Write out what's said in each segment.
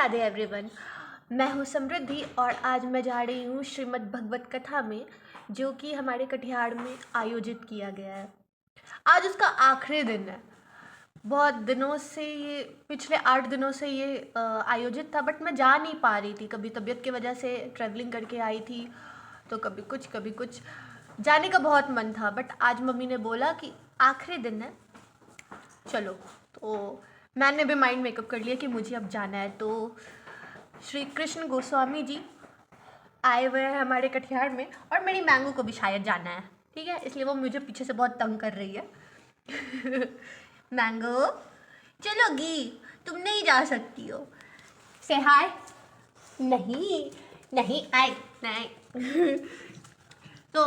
Radhe everyone. मैं हूँ समृद्धि और आज मैं जा रही हूँ श्रीमद् भगवत कथा में, जो कि हमारे कटिहार में आयोजित किया गया है। आज उसका आखिरी दिन है। बहुत दिनों से ये पिछले 8 दिनों से ये आयोजित था, बट मैं जा नहीं पा रही थी। कभी तबीयत की वजह से ट्रैवलिंग करके आई थी, तो कभी कुछ जाने का बहुत मन था। बट आज मम्मी ने बोला कि आखिरी दिन है, चलो। तो मैंने भी माइंड मेकअप कर लिया कि मुझे अब जाना है। तो श्री कृष्ण गोस्वामी जी आए हुए हैं हमारे कटिहार में, और मेरी मैंगो को भी शायद जाना है, ठीक है। इसलिए वो मुझे पीछे से बहुत तंग कर रही है। मैंगो चलोगी? तुम नहीं जा सकती हो। से हाय। नहीं नहीं आई नहीं। तो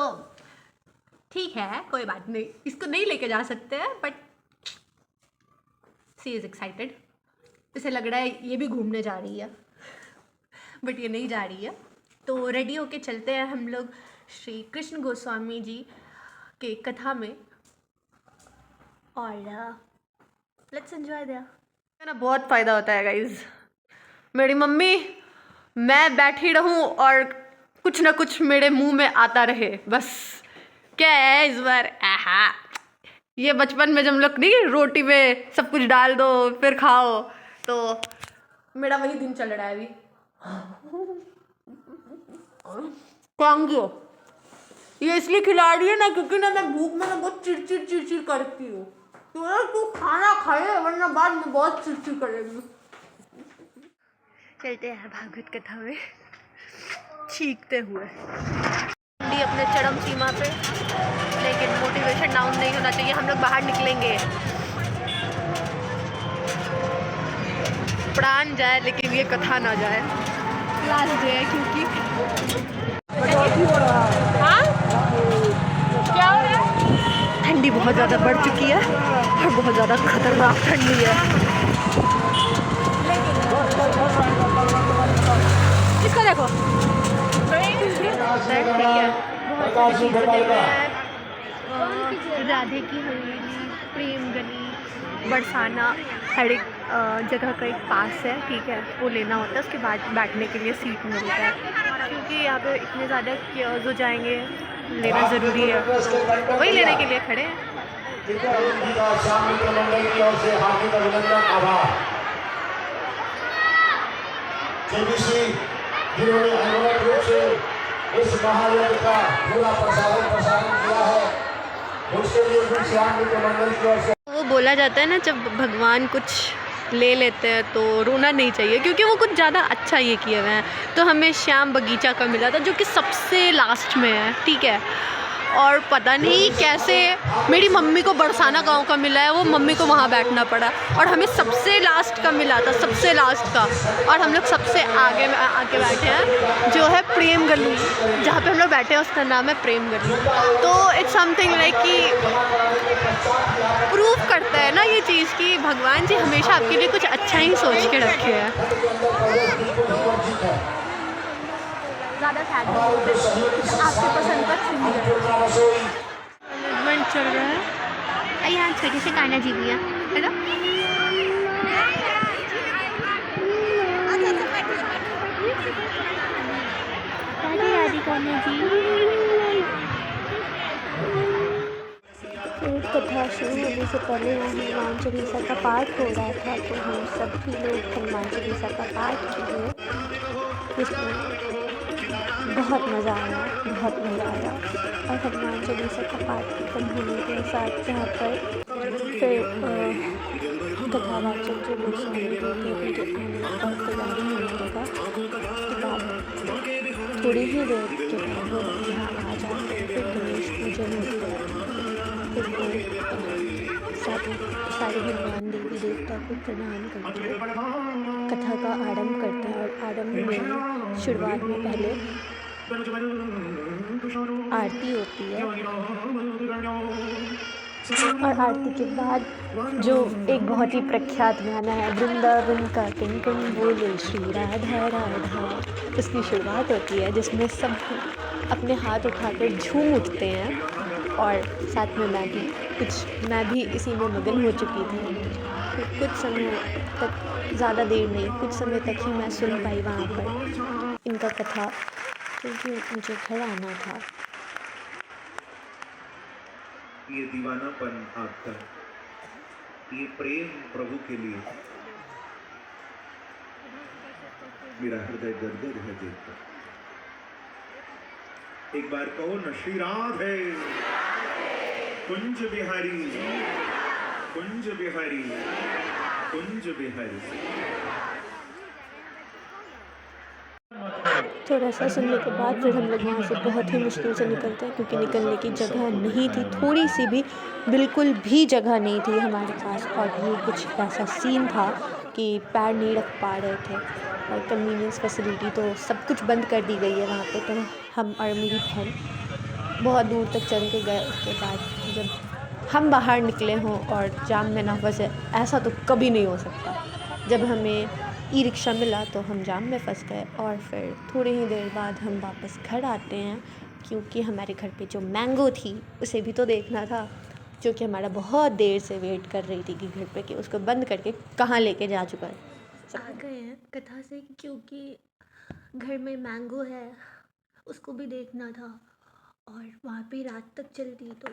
ठीक है, कोई बात नहीं, इसको नहीं लेके जा सकते हैं, बट सी इज़ एक्साइटेड। इसे लग रहा है ये भी घूमने जा रही है, बट ये नहीं जा रही है। तो रेडी होके चलते हैं हम लोग श्री कृष्ण गोस्वामी जी के कथा में, और लेट्स एंजॉय देयर। ना बहुत फ़ायदा होता है गाइज। मेरी मम्मी, मैं बैठी रहूं और कुछ ना कुछ मेरे मुंह में आता रहे, बस। क्या है इस बार? आहा, ये बचपन में जब हम लोग नहीं रोटी में सब कुछ डाल दो फिर खाओ, तो मेरा वही दिन चल रहा है अभी। कांगियो ये इसलिए खिला रही है ना, क्योंकि ना मैं भूख में ना बहुत चिड़चिड़ करती हूँ। तो यार तू खाना खाए, वरना बाद में बहुत चिड़चिड़ करेगी। चलते हैं भागवत कथा में चीखते हुए। अपने चरम सीमा पे, लेकिन मोटिवेशन डाउन नहीं होना चाहिए। हम लोग बाहर निकलेंगे, प्राण जाए लेकिन ये कथा ना जाए। लास्ट डे है क्योंकि हाँ क्या हो रहा है? ठंडी बहुत ज़्यादा बढ़ चुकी है और बहुत ज़्यादा खतरनाक ठंडी है। इसको देखो, ठीक है। राधे की हवेली, प्रेम गली, बरसाना, हर एक जगह का एक पास है, ठीक है। वो लेना होता है, उसके बाद बैठने के लिए सीट मिलता है, क्योंकि यहाँ पे इतने ज़्यादा केयर्स हो जाएंगे, लेना ज़रूरी है। वही लेने के लिए खड़े हैं। इस महायज्ञ का पूरा प्रसारण किया है, उसके लिए भी श्याम मित्र मंडल की ओर से। वो बोला जाता है ना, जब भगवान कुछ ले लेते हैं तो रोना नहीं चाहिए, क्योंकि वो कुछ ज़्यादा अच्छा ये किए हुए हैं। तो हमें श्याम बगीचा का मिला था, जो कि सबसे लास्ट में है, ठीक है। और पता नहीं कैसे मेरी मम्मी को बरसाना गांव का मिला है, वो मम्मी को वहाँ बैठना पड़ा, और हमें सबसे लास्ट का मिला था, सबसे लास्ट का। और हम लोग सबसे आगे आके बैठे हैं, जो है प्रेम गली। जहाँ पे हम लोग बैठे हैं उसका नाम है प्रेम गली। तो इट्स समथिंग लाइक कि प्रूव करता है ना ये चीज़ कि भगवान जी हमेशा आपके लिए कुछ अच्छा ही सोच के रखे हैं। ज़्यादा आपके पसंद का मैनेजमेंट चल रहा है। यहाँ छोटे से कान्हा जी भी है, हेलो। राधे राधे कान्हा जी। कथा शुरू होने से पहले हनुमान चालीसा का पाठ हो रहा था, तो हम सभी लोग हनुमान चालीसा का पाठ किए, जिसमें बहुत मज़ा आया। और हनुमान चालीसा का पाठ खत्म होने के साथ जहाँ पर फिर कथावाचक जो गोस्वामी जी थे उनके आने और तैयारी होने लगा। उसके बाद थोड़ी ही देर के बाद वो यहाँ आ जाते हैं, फिर गणेश पूजन होता है, फिर सारे भगवान देवी देवता को प्रणाम करते हैं, कथा का आरंभ करते हैं। और आरंभ में शुरुआत में पहले आरती होती है, और आरती के बाद जो एक बहुत ही प्रख्यात गाना है, वृंदावन का किंकण बोले श्री राधा राधा, उसकी शुरुआत होती है, जिसमें सब अपने हाथ उठाकर झूम उठते हैं। और साथ में मैं भी इसी में मगन हो चुकी थी। फिर कुछ समय तक, ज़्यादा देर नहीं, कुछ समय तक ही मैं सुन पाई वहाँ पर इनका कथा, क्योंकि मुझे घर आना था। ये दीवानापन आपका, ये प्रेम प्रभु के लिए, मेरा हृदय गदगद है देखकर। एक बार कहो न, श्री राधे कुंज बिहारी, कुंज बिहारी, कुंज बिहारी। थोड़ा सा सुनने के बाद फिर हम लोग वहाँ से बहुत ही मुश्किल से निकलते हैं, क्योंकि निकलने की जगह नहीं थी, थोड़ी सी भी, बिल्कुल भी जगह नहीं थी हमारे पास। और ये कुछ ऐसा सीन था कि पैर नहीं रख पा रहे थे, और कन्वीनियंस फैसिलिटी तो सब कुछ बंद कर दी गई है वहाँ पे। तो हम और मेरी बहन बहुत दूर तक चल के गए। उसके बाद जब हम बाहर निकले हों और जाम में ना फंसे, ऐसा तो कभी नहीं हो सकता। जब हमें ई रिक्शा मिला तो हम जाम में फंस गए, और फिर थोड़ी ही देर बाद हम वापस घर आते हैं, क्योंकि हमारे घर पे जो मैंगो थी उसे भी तो देखना था, जो कि हमारा बहुत देर से वेट कर रही थी कि घर पे कि उसको बंद करके कहाँ लेके जा चुका है। आ गए हैं कथा से, क्योंकि घर में मैंगो है, उसको भी देखना था, और वहाँ पे रात तक चलती तो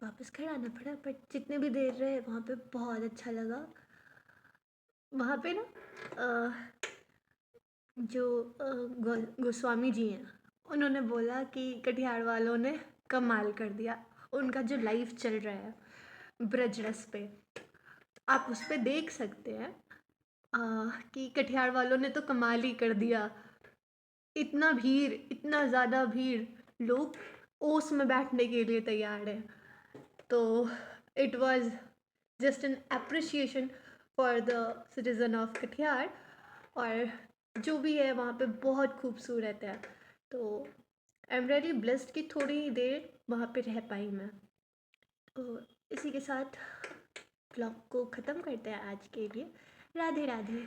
वापस घर आना पड़ा। बट जितने भी देर रहे वहाँ पे बहुत अच्छा लगा। वहाँ पे ना जो गोस्वामी जी हैं, उन्होंने बोला कि कटिहार वालों ने कमाल कर दिया। उनका जो लाइव चल रहा है ब्रज रस पे, आप उस पे देख सकते हैं कि कटिहार वालों ने तो कमाल ही कर दिया। इतना भीड़, इतना ज़्यादा भीड़, लोग ओस में बैठने के लिए तैयार हैं। तो it was just an appreciation for the citizen of Katihar. और जो भी है वहाँ पे बहुत खूबसूरत है। तो आई एम रियली ब्लेस्ड कि थोड़ी ही देर वहाँ पे रह पाई मैं। तो इसी के साथ ब्लॉग को ख़त्म करते हैं आज के लिए। राधे राधे।